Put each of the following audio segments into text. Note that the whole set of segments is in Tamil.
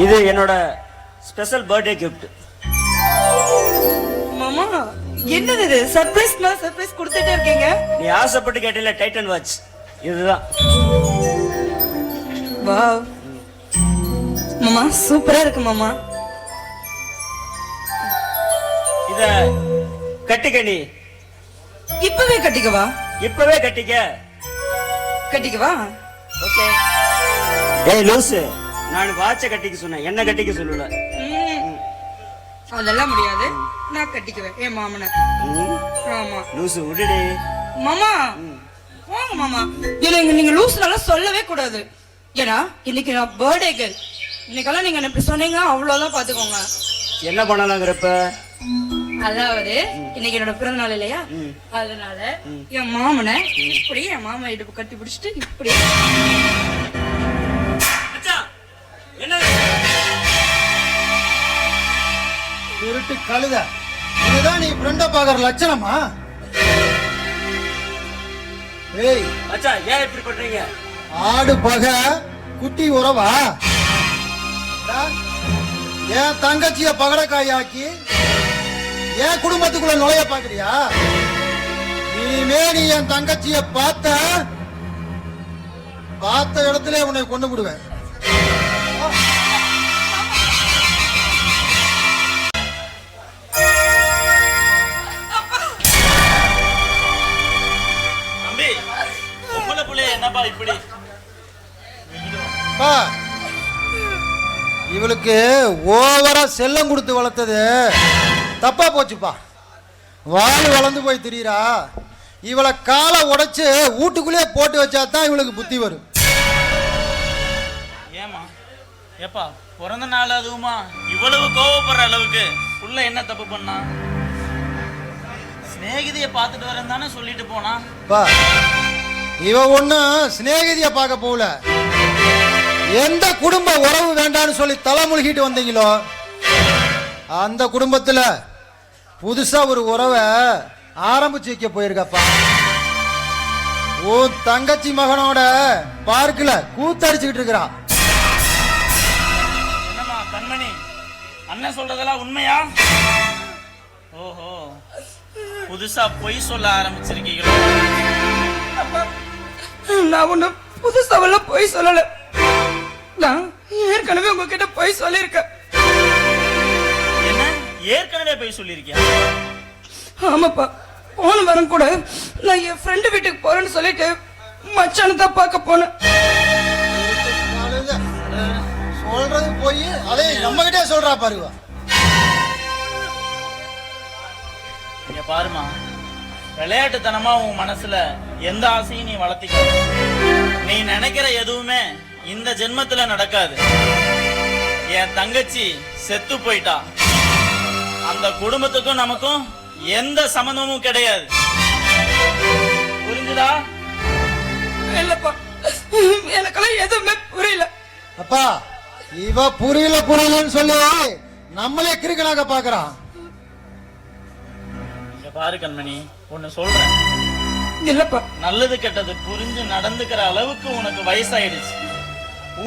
இது என்னோட ஸ்பெஷல் பர்த்டே கிஃப்ட். மாமா என்னது இது? சர்ப்ரைஸ் மேல சர்ப்ரைஸ் கொடுத்துட்டே இருக்கீங்க. நீ ஆசைப்பட்டு கேட்டல டைட்டன் வாட்ச் இதுதான். வாவ் மாமா சூப்பரா இருக்கு மாமா. இத கட்டிக்க நீ. இப்பவே கட்டிக்கவா? இப்பவே கட்டிக்க. கட்டிக்கவா? ஓகே. ஏய் லூசு, நான் வாட்சை கட்டிக்க சொன்னேன், என்ன கட்டிக்க சொல்லல. அதெல்லாம் முடியாது, நான் கட்டிக்குவேன் என் மாமனை. ஆமா லூசு விடுடி. மாமா போங்க மாமா. எனக்கு நீங்க லூசுனால சொல்லவே கூடாது. ஏன்னா இன்னைக்கு நான் பர்த்டே கேர்ள். இன்னைக்கெல்லாம் நீங்க இப்படி சொன்னீங்க அவ்வளவுதான் பாத்துக்கோங்க. என்ன பண்ணலாங்கிறப்ப? அதாவது இன்னைக்கு என்னோட பிறந்த நாள் இல்லையா, அதனால என் மாமனை இப்படி என் மாமா இடுப்பு கட்டி பிடிச்சிட்டு இப்படி. திருட்டு கழுத, இதுதான் நீ ஃப்ரெண்ட பாக்குற லட்சணமா? ஏய் அச்சா, ஏன் இப்படி பண்றீங்க? ஆடு பகை குட்டி உறவா? ஏன் தங்கச்சிய பகடக்காயாக்கி ஏன் குடும்பத்துக்குள்ள நுழைய பாக்குறியா? இனிமே நீ என் தங்கச்சிய பார்த்த இடத்துல உன்னை கொண்டு விடுவேன். என்னப்பா இப்படி? இவளுக்கு ஓவரா செல்லம் கொடுத்து வளர்த்தது தப்பா போச்சுப்பா. வாழை வளர்ந்து போய் திரியிறா. இவளை காலை உடைச்சு வீட்டுக்குள்ளே போட்டு வச்சா தான் இவளுக்கு புத்தி வரும். ஏமா ஏப்பா பிறந்த நாள் அதுவுமா இவ்வளவு கோவப்படுற அளவுக்கு உள்ள என்ன தப்பு பண்ணா? சிநேகிதிய பார்த்துட்டு வரேன் தானே சொல்லிட்டு போனா. இவ ஒன்னும் சிநேகிதிய பார்க்க போகல. எந்த குடும்ப உறவு வேண்டான்னு சொல்லி தலைமுழுகிட்டு வந்தீங்களோ அந்த குடும்பத்துல புதுசா ஒரு உறவை ஆரம்பிச்சு வைக்க போயிருக்கப்பா. உன் தங்கச்சி மகனோட பார்க்கல கூத்தடிச்சுக்கிட்டு இருக்கிறான். என்னம்மா கண்மணி, அண்ணன் சொல்றதெல்லாம் உண்மையா? ஓஹோ, புதுசா பொய் சொல்ல ஆரம்பிச்சிருக்கீங்களோ? நான் ஒன்னும் புதுசாவெல்லாம் பொய் சொல்லல. நான் ஏற்கனவே உங்ககிட்ட பொய் சொல்லியிருக்கேன். என்ன ஏற்கனவே பொய் சொல்லியிருக்கியா? ஆமாப்பா, போன வாரம் கூட நான் என் ஃப்ரெண்டு வீட்டுக்கு போறேன்னு சொல்லிட்டு மச்சானை தான் பார்க்க போனேன். சொல்றது போய் அதே நம்ம கிட்டே சொல்றா பாருவா. இங்க பாருமா, விளையாட்டுத்தனமா உன் மனசுல எந்த ஆசையும் நீ வளர்த்திக்க. நீ நினைக்கிற எதுவுமே இந்த ஜென்மத்துல நடக்காது. என் தங்கச்சி செத்து போயிட்டா. அந்த குடும்பத்துக்கும் நமக்கும் எந்த சம்பந்தமும் கிடையாது. புரிஞ்சுதா? இல்லப்பா, எனக்கெல்லாம் எதுவுமே புரியல. அப்பா, இவ புரியலன்னு சொல்லி நம்மளே கிறுக்கனாக பாக்குறான். பாரு கண்மணி, ஒன்னு சொல்றேன். இல்லப்பா, நல்லது கெட்டது புரிஞ்சு நடந்துக்கிற அளவுக்கு உனக்கு வயசாயிடுச்சு.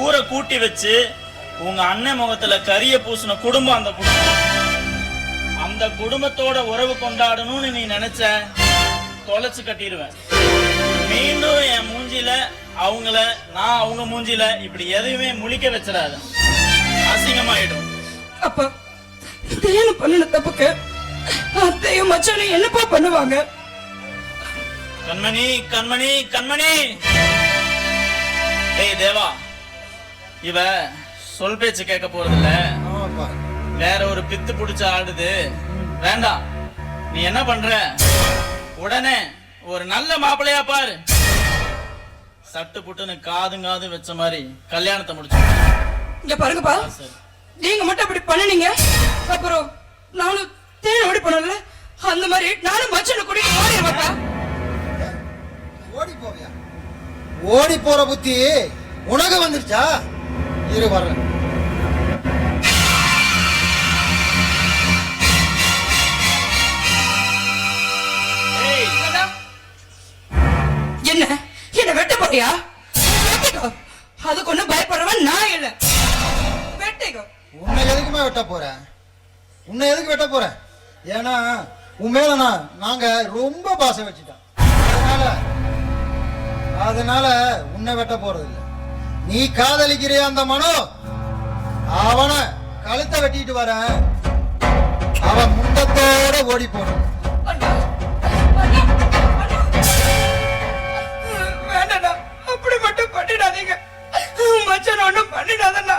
ஊரை கூட்டி வச்சு உங்க அண்ணன் முகத்துல கரிய பூசின குடும்பம் அந்த குடும்பம். அந்த குடும்பத்தோட உறவு கொண்டாடணும்னு நீ நினைச்ச தொலைச்சு கட்டிடுவேன். மீண்டும் என் மூஞ்சில அவங்கள, நான் அவங்க மூஞ்சில இப்படி எதையுமே முழிக்க வச்சிடாத. அசிங்கமாயிடும். அப்பா, கல்யாணம் பண்ணின தப்புக்கு அத்தையும் மச்சானும் என்னப்பா பண்ணுவாங்க? கண்மணி கண்மணி கண்மணி, ஏய் தேவா, இவ சொல் பேச்சு கேட்க போறதில்ல. வேற ஒரு பித்து புடிச்ச ஆடுது. வேண்டாம், நீ என்ன பண்ற, உடனே ஒரு நல்ல மாப்பிள்ளையா பாரு. சட்டு புட்டுன்னு காது வச்ச மாதிரி கல்யாணத்தை முடிச்சு. இங்க பாருங்கப்பா, நீங்க மட்டும் அப்படி பண்ணுனீங்க, அப்புறம் நானும் தேன ஓடி போனல அந்த மாதிரி நானும் மச்சனை கூட்டிட்டு ஓடிடுவேன்ப்பா. ஓடி போவியா? ஓடி போற புத்தி உனக்கு வந்துருச்சா? இரு வர்றேன். என்ன என்ன வெட்ட போறியா? அதுக்கு ஒண்ணும் பயப்படுறவன் நான் இல்ல. வெட்டிக்கோ. உன்னை எதுக்குமே வெட்ட போறேன்? உன்னை எதுக்கு வெட்ட போறேன்? ஏன்னா உன் மேல நாங்க ரொம்ப பாசம் வச்சுட்டோம். அதனால உன்னை வெட்ட போறது இல்லை. நீ காதலிக்கிறிய அந்த மனோ, அவனை கழுத்தை வெட்டிட்டு வர, அவன் முண்டத்தோட ஓடி போறான். அண்ணா, அண்ணா, அண்ணா. வேண்டாண்ணா, அப்படி மட்டும் பண்ணிடாதீங்க. மச்சான் ஒண்ணும் பண்ணிடாதண்ணா.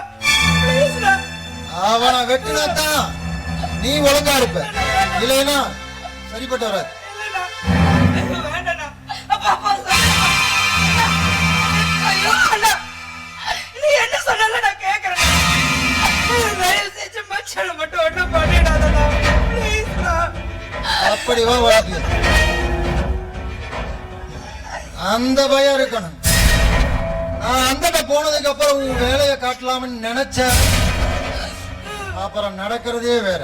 ப்ளீஸ்ண்ணா. அவனை வெட்டினாத்தான் நீ ஒழுங்கா இருப்ப, இல்லைன்னா சரிப்பட்டு வராது. இல்லண்ணா, வேண்டாண்ணா. அப்பா, அப்பா, சொல்லுண்ணா. ஐயோ, அண்ணா, நீ என்ன சொன்னாலும் நான் கேட்கறேன். தயவு செஞ்சு மச்சானை மட்டும் ஒண்ணும் பண்ணிடாதண்ணா. ப்ளீஸ்ண்ணா. அப்படி வா வழக்கு. அந்த பயம் இருக்கணும். நான் அந்த போனதுக்கு அப்புறம் உன் வேலையை காட்டலாம்னு நினைச்சேன். அப்புறம் நடக்கிறதே வேற.